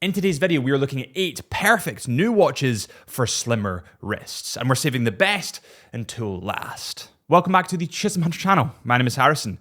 In today's video, we are looking at 8 perfect new watches for slimmer wrists, and we're saving the best until last. Welcome back to the Chisholm Hunter channel. My name is Harrison,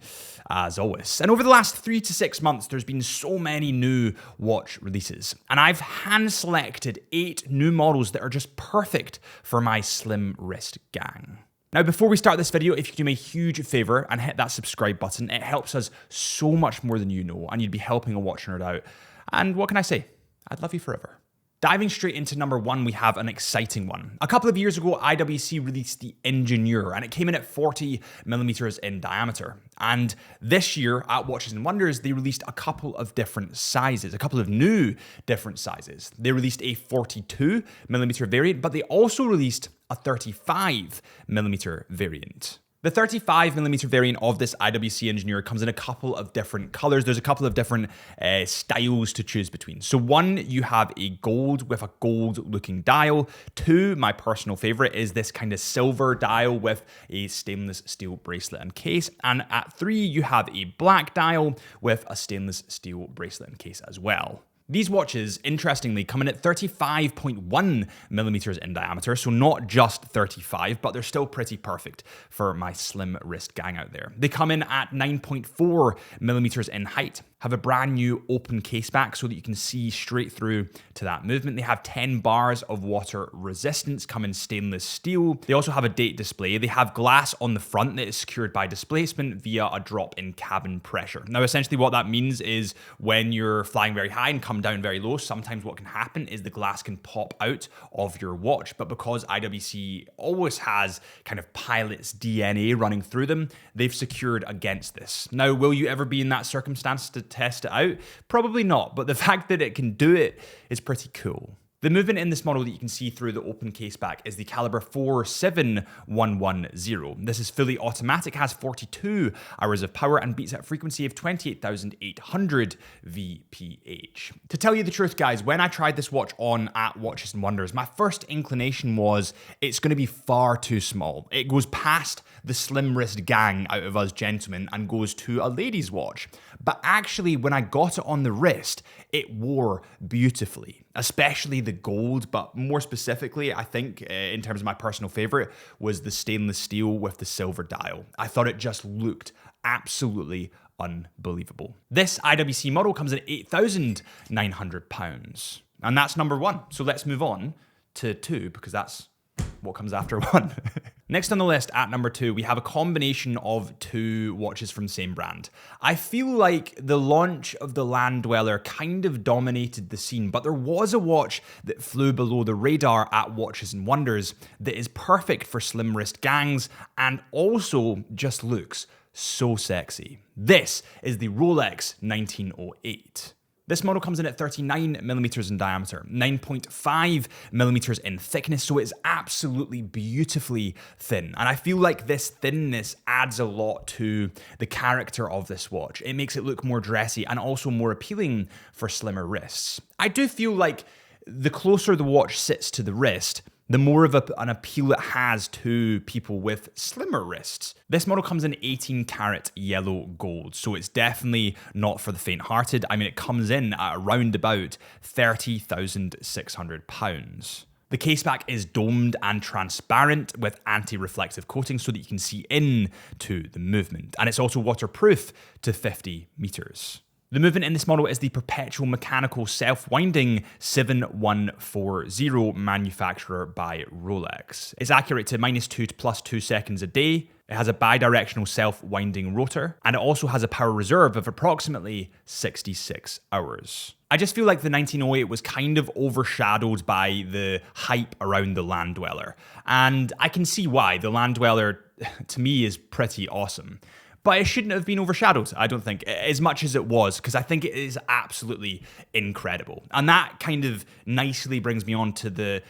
as always. And over the last 3 to 6 months, there's been so many new watch releases, and I've hand-selected 8 new models that are just perfect for my slim wrist gang. Now, before we start this video, if you could do me a huge favor and hit that subscribe button, it helps us so much more than you know, and you'd be helping a watch nerd out. And what can I say? I'd love you forever. Diving straight into number 1, we have an exciting one. A couple of years ago, IWC released the Engineer, and it came in at 40mm in diameter. And this year at Watches and Wonders, they released a couple of different sizes, a couple of new different sizes. They released a 42mm variant, but they also released a 35mm variant. The 35mm variant of this IWC Engineer comes in a couple of different colors. There's a couple of different styles to choose between. So 1, you have a gold with a gold looking dial. 2, my personal favorite, is this kind of silver dial with a stainless steel bracelet and case. And at 3, you have a black dial with a stainless steel bracelet and case as well. These watches, interestingly, come in at 35.1mm in diameter, so not just 35, but they're still pretty perfect for my slim wrist gang out there. They come in at 9.4mm in height, have a brand new open case back so that you can see straight through to that movement. They have 10 bars of water resistance, come in stainless steel. They also have a date display. They have glass on the front that is secured by displacement via a drop in cabin pressure. Now, essentially what that means is when you're flying very high and come down very low, sometimes what can happen is the glass can pop out of your watch. But because IWC always has kind of pilot's DNA running through them, they've secured against this. Now, will you ever be in that circumstance to test it out? Probably not, but the fact that it can do it is pretty cool. The movement in this model that you can see through the open case back is the caliber 47110. This is fully automatic, has 42 hours of power, and beats at a frequency of 28,800 VPH. To tell you the truth, guys, when I tried this watch on at Watches and Wonders, my first inclination was it's going to be far too small. It goes past the slim wrist gang out of us gentlemen and goes to a lady's watch. But actually, when I got it on the wrist, it wore beautifully, especially the gold, but more specifically, I think, in terms of my personal favorite, was the stainless steel with the silver dial. I thought it just looked absolutely unbelievable. This IWC model comes in at £8,900, and that's number 1. So let's move on to 2, because that's what comes after 1. Next on the list at number 2, we have a combination of 2 watches from the same brand. I feel like the launch of the Land Dweller kind of dominated the scene, but there was a watch that flew below the radar at Watches and Wonders that is perfect for slim wrist gangs and also just looks so sexy. This is the Rolex 1908. This model comes in at 39mm in diameter, 9.5mm in thickness, so it's absolutely beautifully thin. And I feel like this thinness adds a lot to the character of this watch. It makes it look more dressy and also more appealing for slimmer wrists. I do feel like the closer the watch sits to the wrist, the more of an appeal it has to people with slimmer wrists. This model comes in 18 karat yellow gold, so it's definitely not for the faint-hearted. I mean, it comes in at around about £30,600. The caseback is domed and transparent with anti-reflective coating so that you can see into the movement. And it's also waterproof to 50 meters. The movement in this model is the perpetual mechanical self-winding 7140 manufacturer by Rolex. It's accurate to -2 to +2 seconds a day. It has a bidirectional self-winding rotor, and it also has a power reserve of approximately 66 hours. I just feel like the 1908 was kind of overshadowed by the hype around the Land Dweller, and I can see why. The Land Dweller, to me, is pretty awesome. But it shouldn't have been overshadowed, I don't think, as much as it was, because I think it is absolutely incredible. And that kind of nicely brings me on to the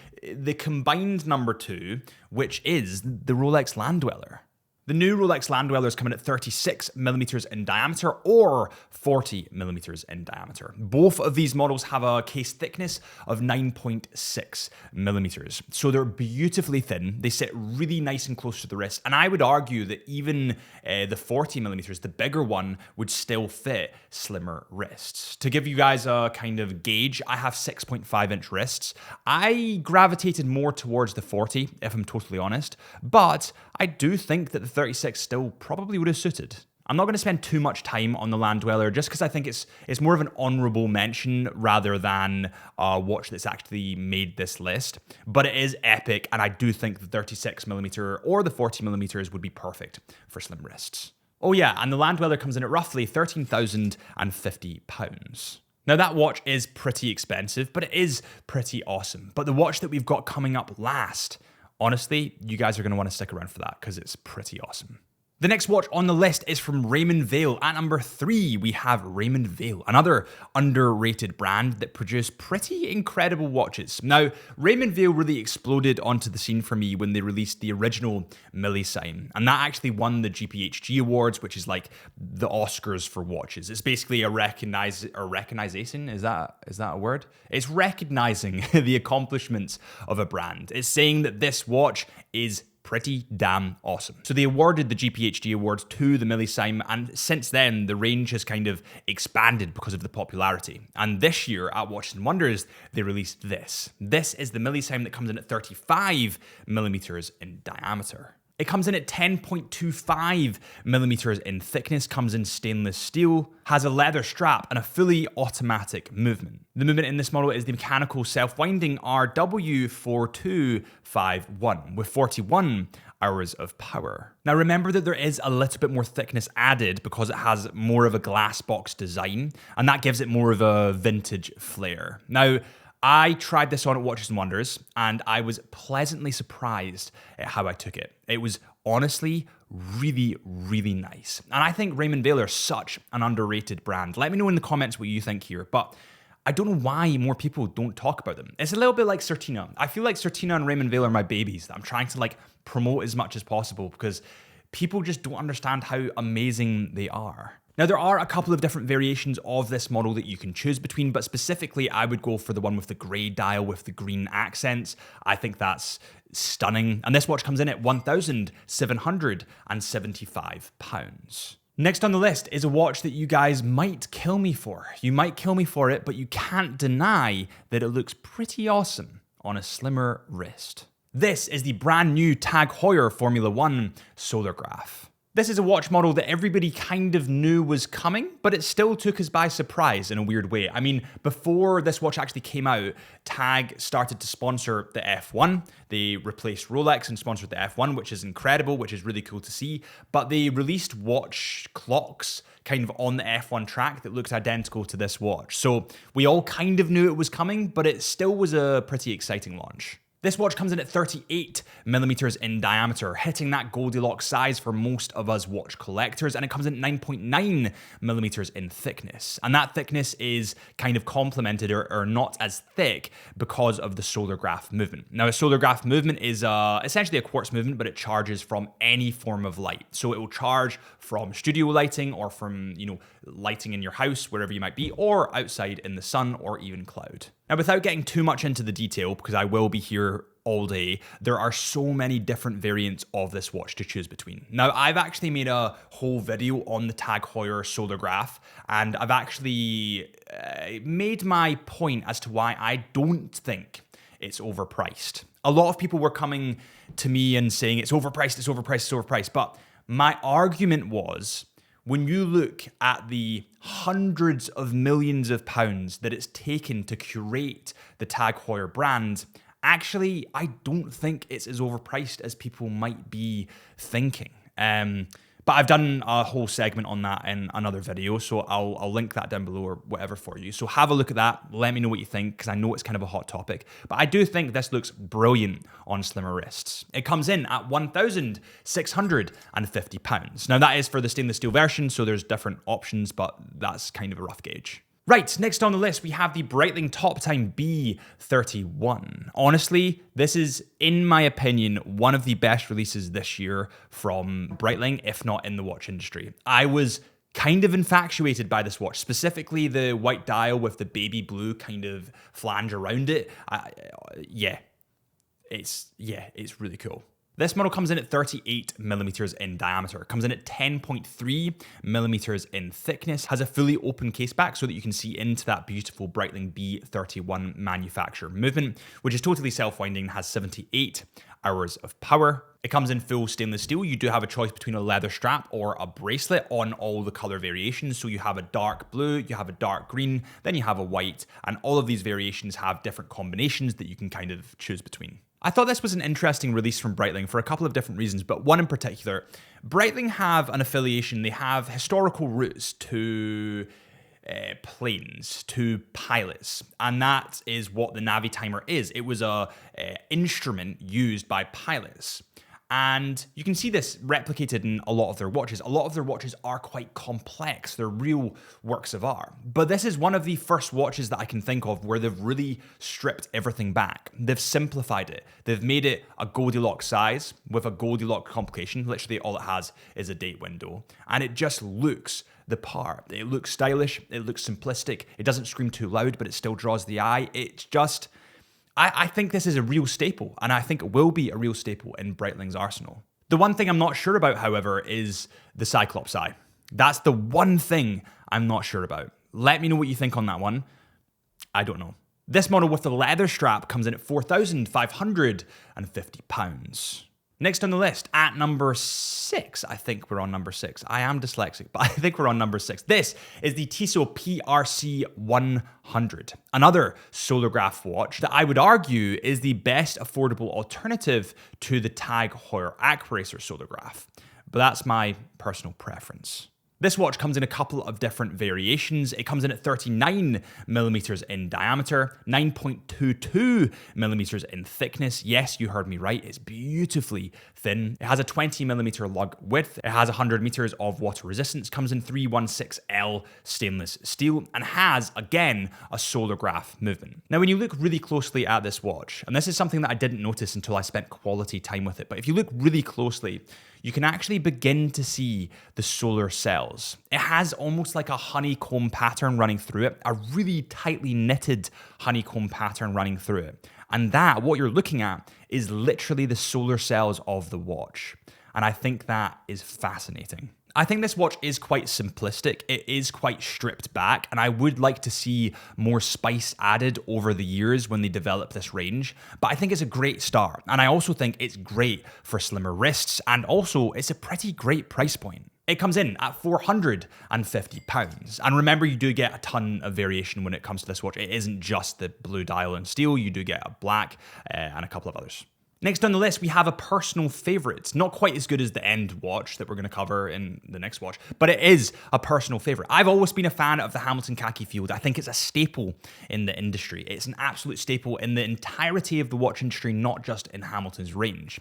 combined number 2, which is the Rolex Land Dweller. The new Rolex Land Dwellers come in at 36mm in diameter or 40mm in diameter. Both of these models have a case thickness of 9.6mm. So they're beautifully thin. They sit really nice and close to the wrist. And I would argue that even the 40mm, the bigger one, would still fit slimmer wrists. To give you guys a kind of gauge, I have 6.5-inch wrists. I gravitated more towards the 40, if I'm totally honest. But I do think that the 36 still probably would have suited. I'm not going to spend too much time on the Land Dweller just because I think it's more of an honorable mention rather than a watch that's actually made this list. But it is epic, and I do think the 36mm or the 40mm would be perfect for slim wrists. Oh yeah, and the Land Dweller comes in at roughly £13,050. Now that watch is pretty expensive, but it is pretty awesome. But the watch that we've got coming up last, honestly, you guys are going to want to stick around for that because it's pretty awesome. The next watch on the list is from Raymond Weil. At number 3, we have Raymond Weil, another underrated brand that produce pretty incredible watches. Now, Raymond Weil really exploded onto the scene for me when they released the original Millesime, and that actually won the GPHG Awards, which is like the Oscars for watches. It's basically a recognition. Is that a word? It's recognizing the accomplishments of a brand. It's saying that this watch is pretty damn awesome. So they awarded the GPHG Awards to the Millesime, and since then the range has kind of expanded because of the popularity. And this year at Watches and Wonders, they released this. This is the Millesime that comes in at 35mm in diameter. It comes in at 10.25mm in thickness, comes in stainless steel, has a leather strap, and a fully automatic movement. The movement in this model is the mechanical self-winding RW4251 with 41 hours of power. Now remember that there is a little bit more thickness added because it has more of a glass box design, and that gives it more of a vintage flair. Now, I tried this on at Watches and Wonders, and I was pleasantly surprised at how I took it. It was honestly really, really nice. And I think Raymond Weil are such an underrated brand. Let me know in the comments what you think here, but I don't know why more people don't talk about them. It's a little bit like Certina. I feel like Certina and Raymond Weil are my babies that I'm trying to promote as much as possible because people just don't understand how amazing they are. Now, there are a couple of different variations of this model that you can choose between, but specifically, I would go for the one with the grey dial with the green accents. I think that's stunning. And this watch comes in at £1,775. Next on the list is a watch that you guys might kill me for. You might kill me for it, but you can't deny that it looks pretty awesome on a slimmer wrist. This is the brand new TAG Heuer Formula 1 Solargraph. This is a watch model that everybody kind of knew was coming, but it still took us by surprise in a weird way. I mean, before this watch actually came out, TAG started to sponsor the F1. They replaced Rolex and sponsored the F1, which is incredible, which is really cool to see. But they released watch clocks kind of on the F1 track that looked identical to this watch. So we all kind of knew it was coming, but it still was a pretty exciting launch. This watch comes in at 38mm in diameter, hitting that Goldilocks size for most of us watch collectors, and it comes in 9.9mm in thickness. And that thickness is kind of complemented or not as thick because of the solargraph movement. Now, a solargraph movement is essentially a quartz movement, but it charges from any form of light. So it will charge from studio lighting or from, lighting in your house, wherever you might be, or outside in the sun or even cloud. Now, without getting too much into the detail, because I will be here all day, there are so many different variants of this watch to choose between. Now, I've actually made a whole video on the TAG Heuer Solargraph, and I've actually made my point as to why I don't think it's overpriced. A lot of people were coming to me and saying it's overpriced, it's overpriced, it's overpriced, but my argument was, when you look at the hundreds of millions of pounds that it's taken to curate the TAG Heuer brand, actually, I don't think it's as overpriced as people might be thinking. But I've done a whole segment on that in another video, so I'll link that down below or whatever for you. So have a look at that. Let me know what you think, because I know it's kind of a hot topic. But I do think this looks brilliant on slimmer wrists. It comes in at £1,650. Now, that is for the stainless steel version, so there's different options, but that's kind of a rough gauge. Right, next on the list, we have the Breitling Top Time B31. Honestly, this is, in my opinion, one of the best releases this year from Breitling, if not in the watch industry. I was kind of infatuated by this watch, specifically the white dial with the baby blue kind of flange around it. It's really cool. This model comes in at 38 millimeters in diameter, comes in at 10.3 millimeters in thickness, has a fully open case back so that you can see into that beautiful Breitling B31 manufacturer movement, which is totally self-winding, has 78 hours of power. It comes in full stainless steel. You do have a choice between a leather strap or a bracelet on all the color variations. So you have a dark blue, you have a dark green, then you have a white, and all of these variations have different combinations that you can kind of choose between. I thought this was an interesting release from Breitling for a couple of different reasons, but one in particular. Breitling have an affiliation, they have historical roots to planes, to pilots, and that is what the Navi Timer is. It was a instrument used by pilots. And you can see this replicated in a lot of their watches. A lot of their watches are quite complex. They're real works of art. But this is one of the first watches that I can think of where they've really stripped everything back. They've simplified it. They've made it a Goldilocks size with a Goldilocks complication. Literally all it has is a date window. And it just looks the part. It looks stylish. It looks simplistic. It doesn't scream too loud, but it still draws the eye. It's just... I think this is a real staple, and I think it will be a real staple in Breitling's arsenal. The one thing I'm not sure about, however, is the Cyclops eye. That's the one thing I'm not sure about. Let me know what you think on that one. I don't know. This model with the leather strap comes in at £4,550. Next on the list, at number 6, I think we're on number 6. I am dyslexic, but I think we're on number 6. This is the Tissot PRC 100, another solargraph watch that I would argue is the best affordable alternative to the Tag Heuer Aquaracer solargraph. But that's my personal preference. This watch comes in a couple of different variations. It comes in at 39 millimeters in diameter, 9.22 millimeters in thickness. Yes, you heard me right. It's beautifully thin. It has a 20 millimeter lug width. It has 100 meters of water resistance, comes in 316L stainless steel, and has, again, a solargraph movement. Now, when you look really closely at this watch, and this is something that I didn't notice until I spent quality time with it, but if you look really closely, you can actually begin to see the solar cells. It has almost like a honeycomb pattern running through it, a really tightly knitted honeycomb pattern running through it. And that, what you're looking at, is literally the solar cells of the watch. And I think that is fascinating. I think this watch is quite simplistic. It is quite stripped back, and I would like to see more spice added over the years when they develop this range. But I think it's a great start, and I also think it's great for slimmer wrists, and also it's a pretty great price point. It comes in at £450. And remember, you do get a ton of variation when it comes to this watch. It isn't just the blue dial and steel. You do get a black and a couple of others. Next on the list, we have a personal favorite. Not quite as good as the End watch that we're going to cover in the next watch, but it is a personal favorite. I've always been a fan of the Hamilton Khaki Field. I think it's a staple in the industry. It's an absolute staple in the entirety of the watch industry, not just in Hamilton's range.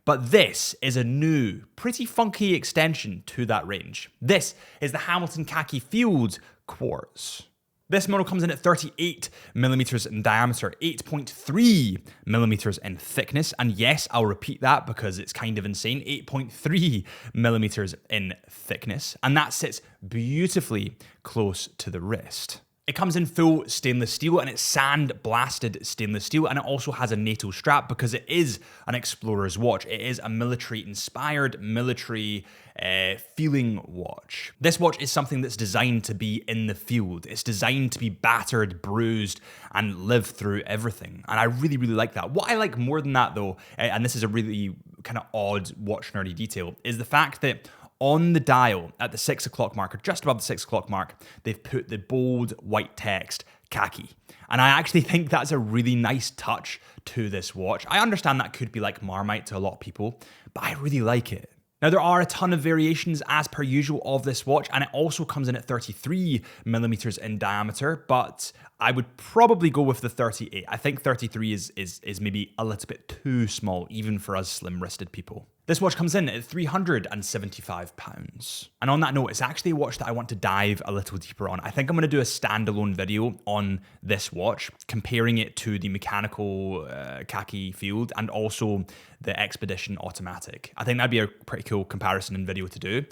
But this is a new, pretty funky extension to that range. This is the Hamilton Khaki Field Quartz. This model comes in at 38 millimeters in diameter, 8.3 millimeters in thickness. And yes, I'll repeat that because it's kind of insane. 8.3 millimeters in thickness. And that sits beautifully close to the wrist. It comes in full stainless steel, and it's sand-blasted stainless steel, and it also has a NATO strap because it is an explorer's watch. It is a military-inspired, military-feeling watch. This watch is something that's designed to be in the field. It's designed to be battered, bruised, and live through everything, and I really, really like that. What I like more than that, though, and this is a really kind of odd watch nerdy detail, is the fact that on the dial at the 6 o'clock mark, or just above the 6 o'clock mark, they've put the bold white text, khaki. And I actually think that's a really nice touch to this watch. I understand that could be like Marmite to a lot of people, but I really like it. Now, there are a ton of variations as per usual of this watch, and it also comes in at 33 millimeters in diameter, but I would probably go with the 38. I think 33 is maybe a little bit too small, even for us slim-wristed people. This watch comes in at £375. And on that note, it's actually a watch that I want to dive a little deeper on. I think I'm going to do a standalone video on this watch, comparing it to the mechanical khaki field and also the Expedition automatic. I think that'd be a pretty cool comparison and video to do.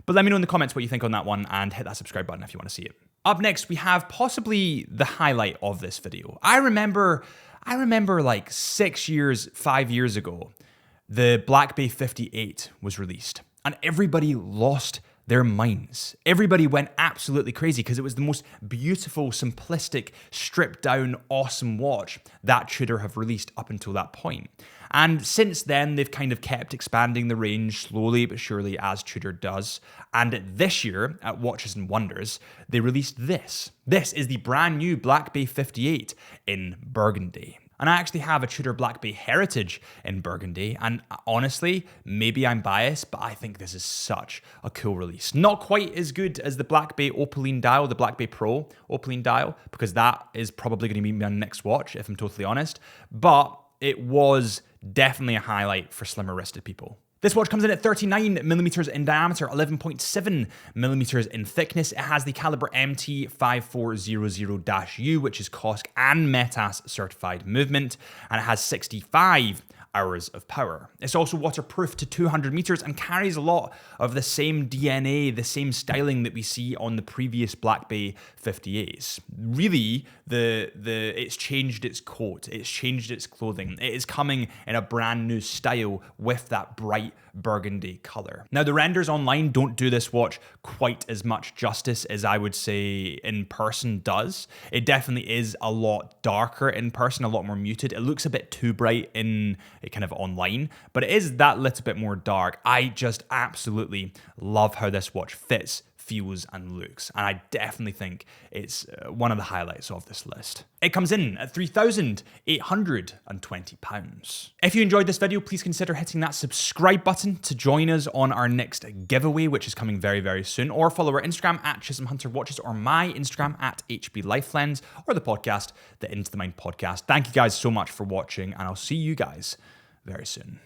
But let me know in the comments what you think on that one and hit that subscribe button if you want to see it. Up next, we have possibly the highlight of this video. I remember like 5 years ago, the Black Bay 58 was released and everybody lost their minds. Everybody went absolutely crazy because it was the most beautiful, simplistic, stripped down, awesome watch that Tudor have released up until that point. And since then, they've kind of kept expanding the range slowly but surely as Tudor does. And this year at Watches and Wonders, they released this. This is the brand new Black Bay 58 in burgundy. And I actually have a Tudor Black Bay Heritage in burgundy, and honestly, maybe I'm biased, but I think this is such a cool release. Not quite as good as the Black Bay Opaline dial, the Black Bay Pro Opaline dial, because that is probably going to be my next watch, if I'm totally honest, but it was definitely a highlight for slimmer wristed people. This watch comes in at 39 millimeters in diameter, 11.7 millimeters in thickness. It has the caliber MT5400-U, which is COSC and METAS certified movement, and it has 65 hours of power. It's also waterproof to 200 meters and carries a lot of the same DNA, the same styling that we see on the previous Black Bay 58s. Really, it's changed its coat, it's changed its clothing. It is coming in a brand new style with that bright burgundy color. Now, the renders online don't do this watch quite as much justice as I would say in person does. It definitely is a lot darker in person, a lot more muted. It looks a bit too bright in kind of online, but it is that little bit more dark. I just absolutely love how this watch fits, feels and looks, and I definitely think it's one of the highlights of this list. It comes in at £3,820. If you enjoyed this video, please consider hitting that subscribe button to join us on our next giveaway, which is coming very, very soon, or follow our Instagram at Chisholm Hunter Watches, or my Instagram at HB Lifelens, or the podcast, the Into the Mind podcast. Thank you guys so much for watching, and I'll see you guys very soon.